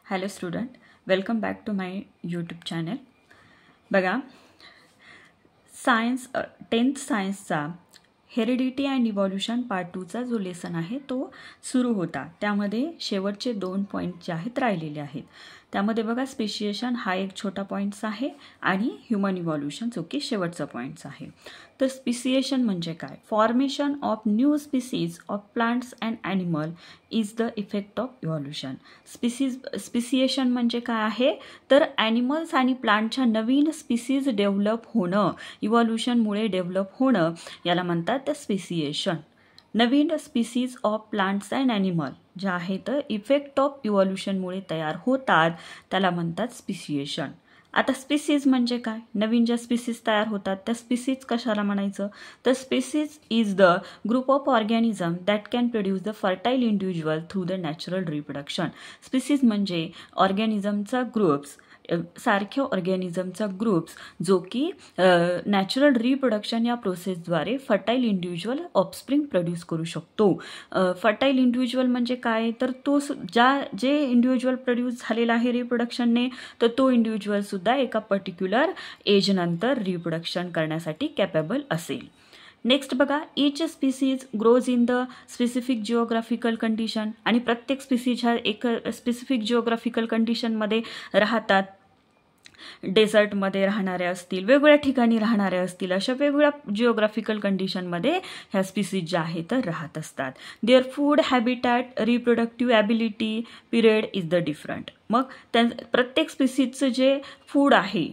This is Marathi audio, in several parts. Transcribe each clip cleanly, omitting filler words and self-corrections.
Hello student, welcome back to my YouTube channel. बघा, सायन्स 10th सायन्सचा हेरिडिटी अँड इव्हॉल्युशन पार्ट 2चा जो लेसन आहे तो सुरू होता. त्यामध्ये शेवटचे 2 पॉईंट जे आहेत राहिलेले आहेत. त्यामध्ये बघा, स्पेशिएशन हा एक छोटा पॉईंट्स आहे आणि ह्युमन इव्हॉल्युशन जो की शेवटचा पॉईंट्स आहे. तर स्पेशिएशन म्हणजे काय? Formation of new species of plants and animal is the effect of evolution. Speciation म्हणजे काय आहे? तर ॲनिमल्स आणि प्लांटच्या नवीन स्पीसीज डेव्हलप होणं, इव्हॉल्युशनमुळे डेव्हलप होणं याला म्हणतात speciation. Naveen species of plants and animal ज्या आहेत इफेक्ट ऑफ इव्हॉल्युशनमुळे तयार होतात त्याला म्हणतात स्पेशिएशन. आता स्पीसीज म्हणजे काय? नवीन ज्या स्पीसीज तयार होतात त्या स्पीसीज कशाला म्हणायचं? तर species is the group of organism that can produce the fertile individual through the natural reproduction. Species म्हणजे ऑर्गॅनिझमचा ग्रुप्स, सारख्या ऑर्गॅनिझमचा ग्रुप्स जो की नॅचरल रिप्रोडक्शन या प्रोसेसद्वारे फर्टाईल इंडिव्हिज्युअल ऑफस्प्रिंग प्रोड्यूस करू शकतो. फर्टाईल इंडिव्हिज्युअल म्हणजे काय? तर तो जे इंडिव्हिज्युअल प्रोड्यूस झालेला आहे रिप्रोडक्शनने, तर तो इंडिव्हिज्युअलसुद्धा एका पर्टिक्युलर एजनंतर रिप्रोडक्शन करण्यासाठी कॅपेबल असेल. नेक्स्ट बघा, each species grows in the specific geographical condition. आणि प्रत्येक स्पीसीज ह्या एक स्पेसिफिक जिओग्राफिकल कंडिशनमध्ये राहतात. डेझर्टमध्ये राहणाऱ्या असतील, वेगवेगळ्या ठिकाणी राहणाऱ्या असतील, अशा वेगवेगळ्या जिओग्राफिकल कंडिशनमध्ये ह्या स्पीसीज ज्या आहेत तर राहत असतात. Their food habitat reproductive ability period is the different. मग प्रत्येक स्पीसीजचं जे फूड आहे,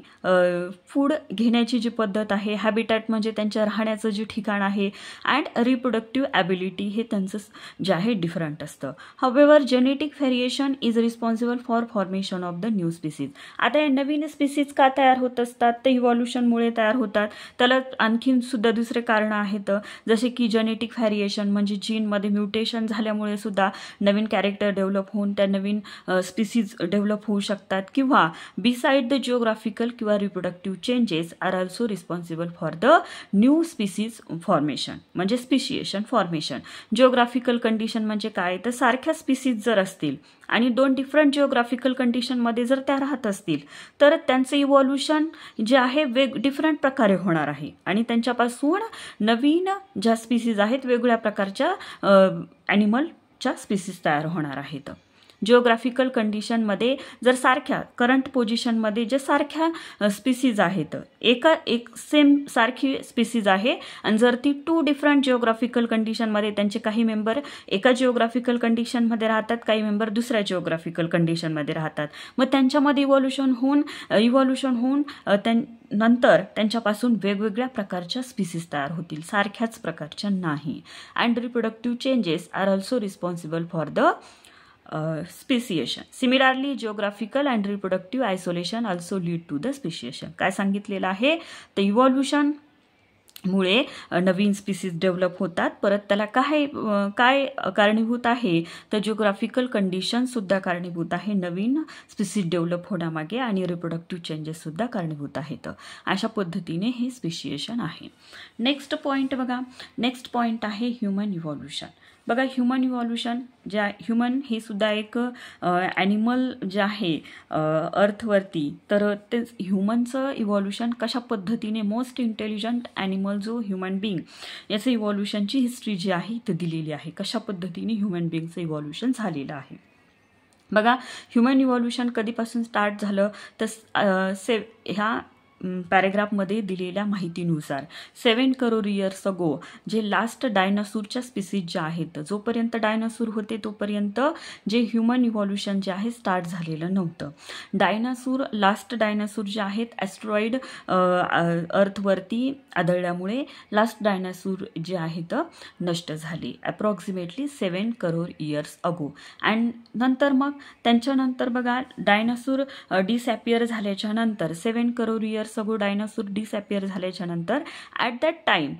फूड घेण्याची जी पद्धत आहे, हॅबिटॅट म्हणजे त्यांच्या राहण्याचं जे ठिकाण आहे, अँड रिप्रोडक्टिव्ह ॲबिलिटी हे त्यांचं जे आहे डिफरंट असतं. However genetic variation is responsible for formation of the new species. आता या नवीन स्पीसीज का तयार होत असतात? ते इव्हॉल्युशनमुळे तयार होतात. त्याला आणखीन सुद्धा दुसरे कारणं आहेत, जसे की जेनेटिक व्हेरिएशन म्हणजे जीनमध्ये म्युटेशन झाल्यामुळे सुद्धा नवीन कॅरेक्टर डेव्हलप होऊन त्या नवीन स्पीसीज डेव्हलप होऊ शकतात. किंवा बिसाइड द जिओग्राफिकल किंवा reproductive changes are also responsible for the new species formation म्हणजे स्पेशिएशन फॉर्मेशन. जिओग्राफिकल कंडिशन म्हणजे काय? तर सारख्या स्पीसीज जर असतील आणि 2 डिफरंट जिओग्राफिकल कंडिशनमध्ये जर त्या राहत असतील तर त्यांचं इव्हॉल्युशन जे आहे डिफरंट प्रकारे होणार आहे आणि त्यांच्यापासून नवीन ज्या स्पीसीज आहेत वेगवेगळ्या प्रकारच्या ॲनिमलच्या स्पीसीज तयार होणार आहेत. जिओग्राफिकल कंडिशनमध्ये जर सारख्या करंट पोझिशनमध्ये जे सारख्या स्पीसीज आहेत, एक सेम सारखी स्पीसीज आहे आणि जर ती 2 डिफरंट जिओग्राफिकल कंडिशनमध्ये त्यांचे काही मेंबर एका जिओग्राफिकल कंडिशनमध्ये राहतात, काही मेंबर दुसऱ्या जिओग्राफिकल कंडिशनमध्ये राहतात, मग त्यांच्यामध्ये इव्हॉल्युशन होऊन नंतर त्यांच्यापासून वेगवेगळ्या प्रकारच्या स्पीसीज तयार होतील, सारख्याच प्रकारच्या नाही. And reproductive changes are also responsible for the speciation. Similarly geographical and reproductive isolation also lead to the speciation. काय सांगितलेलं आहे? तर इव्हॉल्युशन मुळे नवीन स्पीसीज डेव्हलप होतात. परत त्याला काय कारणीभूत आहे? तर जिओग्राफिकल कंडिशनसुद्धा कारणीभूत आहे नवीन स्पीसीज डेव्हलप होण्यामागे आणि रिप्रोडक्टिव्ह चेंजेससुद्धा कारणीभूत आहेत. अशा पद्धतीने हे स्पेशिएशन आहे. नेक्स्ट पॉईंट बघा, नेक्स्ट पॉईंट आहे ह्युमन इव्हॉल्युशन. बघा, ह्युमन इव्हॉल्युशन ह्युमन हे सुद्धा एक ॲनिमल जे आहे अर्थवरती, तर ते ह्युमनचं इव्हॉल्युशन कशा पद्धतीने मोस्ट इंटेलिजंट ॲनिमल जो ह्युमन बिंग याचं इव्हॉल्युशनची हिस्ट्री जी आहे ती दिलेली आहे, कशा पद्धतीने ह्युमन बिंगचं इव्हॉल्युशन झालेलं आहे. बघा, ह्युमन इव्हॉल्युशन कधीपासून स्टार्ट झालं तर ह्या पॅरेग्राफमध्ये दिलेल्या माहितीनुसार 7 करोड इयर्स अगो जे लास्ट डायनासूरच्या स्पीसीज ज्या आहेत, जोपर्यंत डायनासूर होते तोपर्यंत जे ह्युमन इव्हॉल्युशन जे आहे स्टार्ट झालेलं नव्हतं. लास्ट डायनासूर जे आहेत ॲस्ट्रॉइड अर्थवरती आदळल्यामुळे लास्ट डायनासूर जे आहेत नष्ट झाले approximately 7 crore years ago. And नंतर मग त्यांच्यानंतर बघा, डायनासूर डिसॲपियर झाल्याच्या नंतर 7 करोड इयर्स अगो डायनासूर डिसॲपियर झाल्याच्या नंतर ॲट दॅट टाईम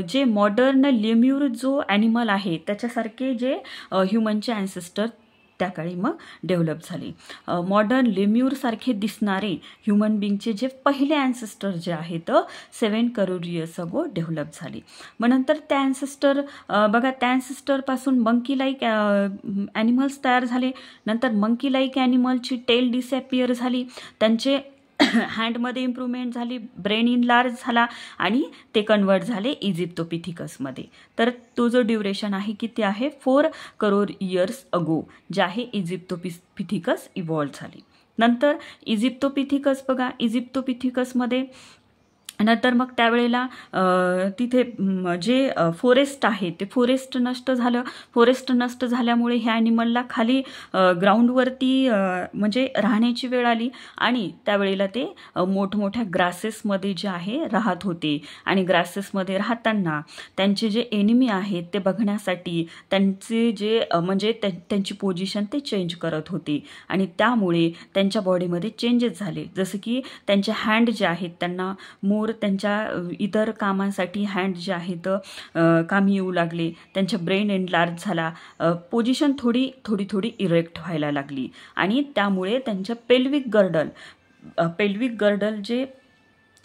जे मॉडर्न लेम्यूर जो ॲनिमल आहे त्याच्यासारखे जे ह्युमनचे ॲन्सेस्टर त्या काळी मग डेव्हलप झाले. मॉडर्न लेम्यूरसारखे दिसणारे ह्युमन बिंगचे जे पहिले ॲन्सेस्टर जे आहेत 7 करोड इयर्स अगो डेव्हलप झाले. मग नंतर त्या ॲन्सेस्टर बघा त्या ॲन्सेस्टरपासून मंकी लाईक ॲनिमल्स तयार झाले. नंतर मंकी लाईक ॲनिमलची टेल डिसॅपियर झाली, त्यांचे हँडमध्ये इम्प्रूव्हमेंट झाली, ब्रेन इनलार्ज झाला आणि ते कन्वर्ट झाले इजिप्तोपिथिकसमध्ये. तर तो जो ड्युरेशन आहे किती आहे 4 करोड इयर्स अगो जे आहे इजिप्तोपिथिकस इव्हॉल्व झाले. नंतर इजिप्तोपिथिकस बघा, इजिप्तोपिथिकसमध्ये नंतर मग त्यावेळेला तिथे जे फॉरेस्ट आहे ते फॉरेस्ट नष्ट झालं. फॉरेस्ट नष्ट झाल्यामुळे ह्या ॲनिमलला खाली ग्राउंडवरती म्हणजे राहण्याची वेळ आली आणि त्यावेळेला ते मोठमोठ्या ग्रासेसमध्ये जे आहे राहत होते आणि ग्रासेसमध्ये राहताना त्यांचे जे एनिमी आहेत ते बघण्यासाठी त्यांचे जे म्हणजे त्यांची पोझिशन ते चेंज करत होते आणि त्यामुळे त्यांच्या बॉडीमध्ये चेंजेस झाले. जसं की त्यांचे हँड जे आहेत त्यांना त्यांच्या इतर कामांसाठी हँड जे आहेत कामी येऊ लागले, त्यांच्या ब्रेन एनलार्ज झाला, पोझिशन थोडी इरेक्ट व्हायला लागली आणि त्यामुळे त्यांच्या पेल्विक गर्डल जे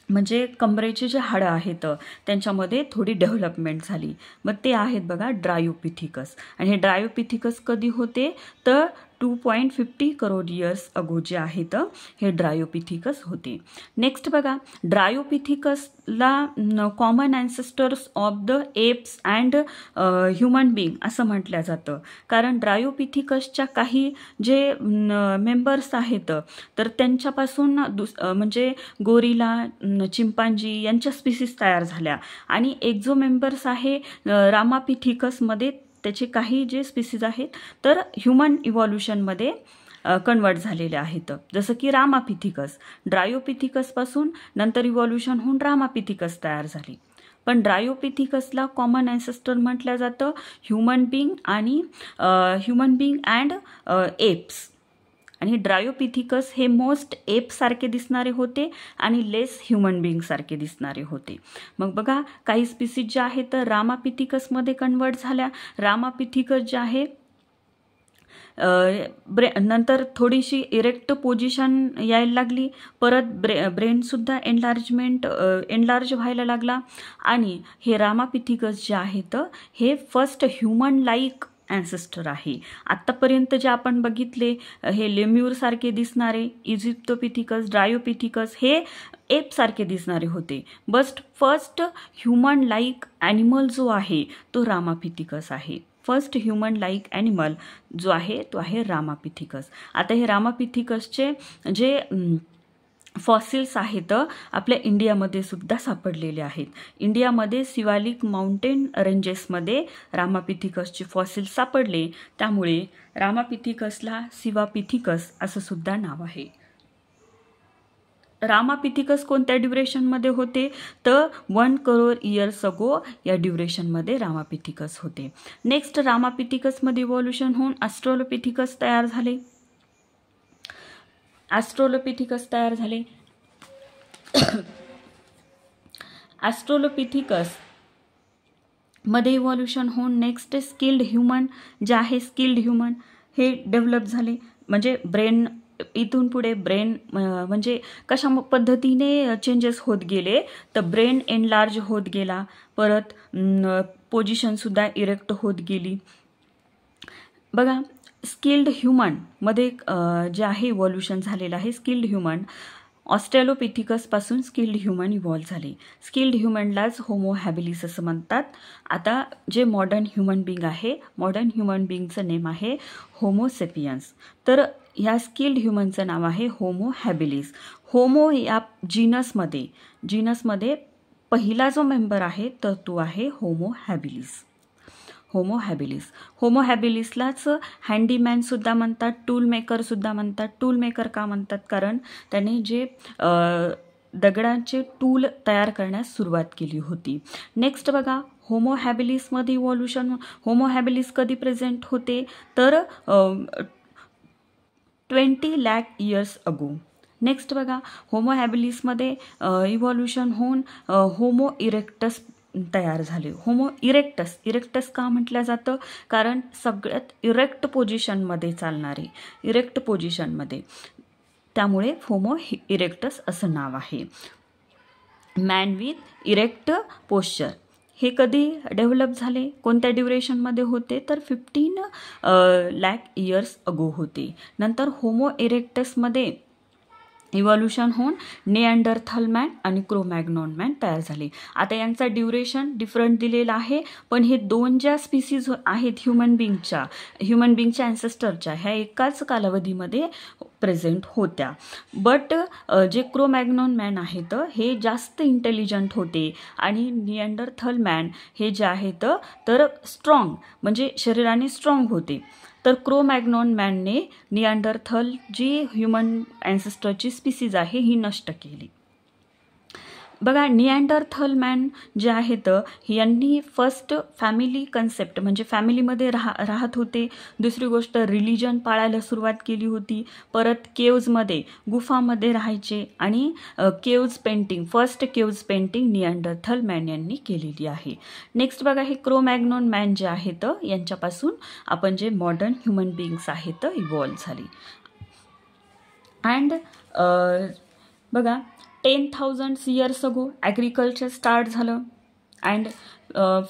म्हणजे कमरेचे जे हाडं आहेत त्यांच्यामध्ये थोडी डेव्हलपमेंट झाली. मग ते आहेत बघा ड्रायोपिथिकस. आणि हे ड्रायोपिथिकस कधी होते तर 2.50 करोड इयर्स अगो जे आहेत हे ड्रायोपिथिकस होते. नेक्स्ट बघा, ड्रायोपिथिकसला common ancestors of the apes and human being असं म्हटलं जातं. कारण ड्रायोपिथिकसच्या काही जे मेंबर्स आहेत तर त्यांच्यापासून म्हणजे गोरिला, चिंपांजी यांच्या स्पीसीज तयार झाल्या आणि एक जो मेंबर्स आहे रामापिथिकसमध्ये त्याचे काही जे स्पीसीज आहेत तर ह्युमन इव्हॉल्युशनमध्ये कन्वर्ट झालेले आहेत. जसं की रामापिथिकस, ड्रायोपिथिकसपासून नंतर इव्हॉल्युशन होऊन रामापिथिकस तयार झाली. पण ड्रायोपिथिकसला कॉमन ॲन्सेस्टर म्हटलं जातं ह्युमन बिंग अँड एप्स. आणि ड्रायोपिथिकस हे मोस्ट एपसारखे दिसणारे होते आणि लेस ह्युमन बिंगसारखे दिसणारे होते. मग बघा काही स्पीसीज ज्या आहेत तर रामापिथिकसमध्ये कन्वर्ट झाल्या. रामापिथिकस जे आहे नंतर थोडीशी इरेक्ट पोझिशन यायला लागली, परत ब्रेनसुद्धा एनलार्ज व्हायला लागला आणि हे रामापिथिकस जे आहेत हे फर्स्ट ह्युमन लाईक ॲन्सेस्टर आहे. आत्तापर्यंत जे आपण बघितले हे लेम्यूरसारखे दिसणारे इजिप्तोपिथिकस, ड्रायोपिथिकस हे एपसारखे दिसणारे होते. But first human like animal जो आहे तो रामापिथिकस आहे. फर्स्ट ह्युमन लाईक ॲनिमल जो आहे तो आहे रामापिथिकस. आता हे रामापिथिकसचे जे फॉसिल्स आहेत आपल्या इंडियामध्ये सुद्धा सापडलेले आहेत. इंडियामध्ये सिवालिक माउंटेन रेंजेसमध्ये रामापिथिकसचे फॉसिल्स सापडले, त्यामुळे रामापिथिकसला सिवापिथिकस असं सुद्धा नाव आहे. रामापिथिकस कोणत्या ड्युरेशनमध्ये होते तर 1 करोड इयर्स अगो या ड्युरेशनमध्ये रामापिथिकस होते. नेक्स्ट रामापिथिकसमध्ये इव्हॉल्युशन होऊन ॲस्ट्रोलोपिथिकस तयार झाले. ॲस्ट्रोलोपिथिकस मध्ये इव्हॉल्युशन होऊन नेक्स्ट स्किल्ड ह्युमन जे आहे स्किल्ड ह्युमन हे डेव्हलप झाले. म्हणजे ब्रेन इथून पुढे ब्रेन म्हणजे कशा पद्धतीने चेंजेस होत गेले तर ब्रेन एनलार्ज होत गेला, परत पोझिशनसुद्धा इरेक्ट होत गेली. बघा स्किल्ड ह्युमनमध्ये जे आहे इव्हॉल्युशन झालेलं आहे स्किल्ड ह्युमन ऑस्ट्रेलोपिथिकसपासून स्किल्ड ह्युमन इव्हॉल्व झाले. स्किल्ड ह्युमनलाच होमो हॅबिलिस असं म्हणतात. आता जे मॉडर्न ह्युमन बिंग आहे, मॉडर्न ह्युमन बिंगचं नेम आहे होमोसेपियन्स. तर ह्या स्किल्ड ह्युमनचं नाव आहे होमो हॅबिलिस. होमो या जीनसमध्ये पहिला जो मेंबर आहे तर तो आहे होमो हॅबिलिस. होमो हॅबिलिसलाच हँडीमॅनसुद्धा म्हणतात, टूल मेकरसुद्धा म्हणतात. टूल मेकर का म्हणतात कारण त्याने जे दगडांचे टूल तयार करण्यास सुरुवात केली होती. नेक्स्ट बघा होमो हॅबिलिसमध्ये इव्हॉल्युशन, होमो हॅबिलिस कधी प्रेझेंट होते तर 20 लाख इयर्स अगो. नेक्स्ट बघा होमो हॅबिलिसमध्ये इव्हॉल्युशन होऊन होमो इरेक्टस तयार झाले. होमो इरेक्टस, इरेक्टस का म्हटलं जातं, कारण सगळ्यात इरेक्ट पोझिशनमध्ये चालणारे, इरेक्ट पोझिशनमध्ये, त्यामुळे होमो इरेक्टस असं नाव आहे. मॅन विथ इरेक्ट पोश्चर हे कधी डेव्हलप झाले, कोणत्या ड्युरेशनमध्ये होते, तर 15 लाख इयर्स अगो होते. नंतर होमो इरेक्टसमध्ये इव्हॉल्युशन होऊन निअँडरथल मॅन आणि क्रोमॅग्नॉन मॅन तयार झाले. आता यांचा ड्युरेशन डिफरंट दिलेला आहे, पण हे दोन ज्या स्पीसीज आहेत ह्युमन बिंगच्या ॲन्सेस्टरच्या, ह्या एकाच कालावधीमध्ये प्रेझेंट होत्या. बट जे क्रोमॅग्नॉन मॅन आहेत हे जास्त इंटेलिजंट होते आणि निअँडरथल मॅन हे जे आहेत तर स्ट्रॉंग, म्हणजे शरीराने स्ट्रॉंग होते. तर क्रोमॅग्नॉन मॅनने निअँडरथल जी ह्युमन ॲन्सेस्टरची स्पीसीज आहे ही नष्ट केली. बघा, निअँडरथल मॅन जे आहेत यांनी फर्स्ट फॅमिली कन्सेप्ट, म्हणजे फॅमिलीमध्ये राहत होते. दुसरी गोष्ट, रिलिजन पाळायला सुरुवात केली होती. परत केव्जमध्ये, गुफामध्ये राहायचे आणि first caves painting Neanderthal man यांनी केलेली आहे. नेक्स्ट बघा, हे क्रोमॅग्नॉन मॅन जे आहेत यांच्यापासून आपण जे मॉडर्न ह्युमन बिंग्स आहेत इव्हॉल्व झाली. अँड बघा, 10,000 years ago ॲग्रिकल्चर स्टार्ट झालं. And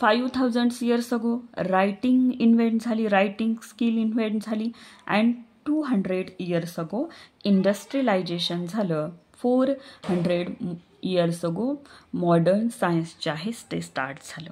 5,000 years ago writing invent झाली, रायटिंग स्किल इन्व्हेंट झाली. अँड 200 years ago इंडस्ट्रियलायझेशन झालं. 400 years ago मॉडर्न सायन्स जे आहे ते स्टार्ट झालं.